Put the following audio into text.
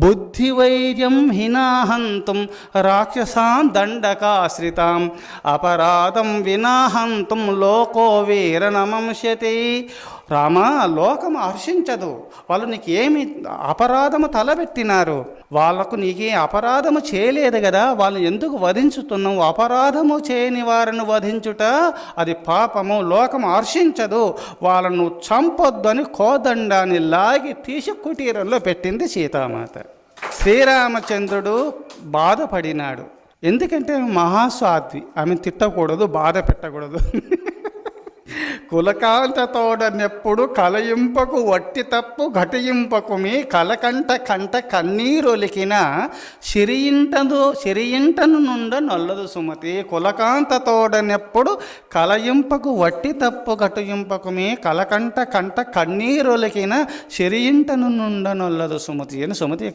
బుద్ధివైర్యం హినాహంతుం రాక్షసాం దండకాశ్రితాం అపరాధం వినాహంతుం లోకో వీరనమంశతి. రామ, లోకం హర్షించదు. వాళ్ళు నీకేమి అపరాధము తలబెట్టినారు, వాళ్లకు నీకే అపరాధము చేయలేదు కదా, వాళ్ళు ఎందుకు వధించుతున్నావు? అపరాధము చేయని వారిని వధించుట అది పాపము, లోకం హర్షించదు, వాళ్ళను చంపొద్దు అని కోదండాన్ని లాగి తీసి కుటీరంలో పెట్టింది సీతామాత. శ్రీరామచంద్రుడు బాధపడినాడు. ఎందుకంటే మహాస్వాధ్వి, ఆమె తిట్టకూడదు, బాధ పెట్టకూడదు. కులకాంతతోడనెప్పుడు కలయింపకు వట్టి తప్పు ఘటింపకు మీ కలకంట కంట కన్నీరొలికిన సిరియింటను నుండ నొల్లదు సుమతి. కులకాంతతోడనెప్పుడు కలయింపకు వట్టి తప్పు ఘటింపకు మీ కలకంట కంట కన్నీరొలికిన సిరియింటను నుండ నొల్లదు సుమతి అని సుమతి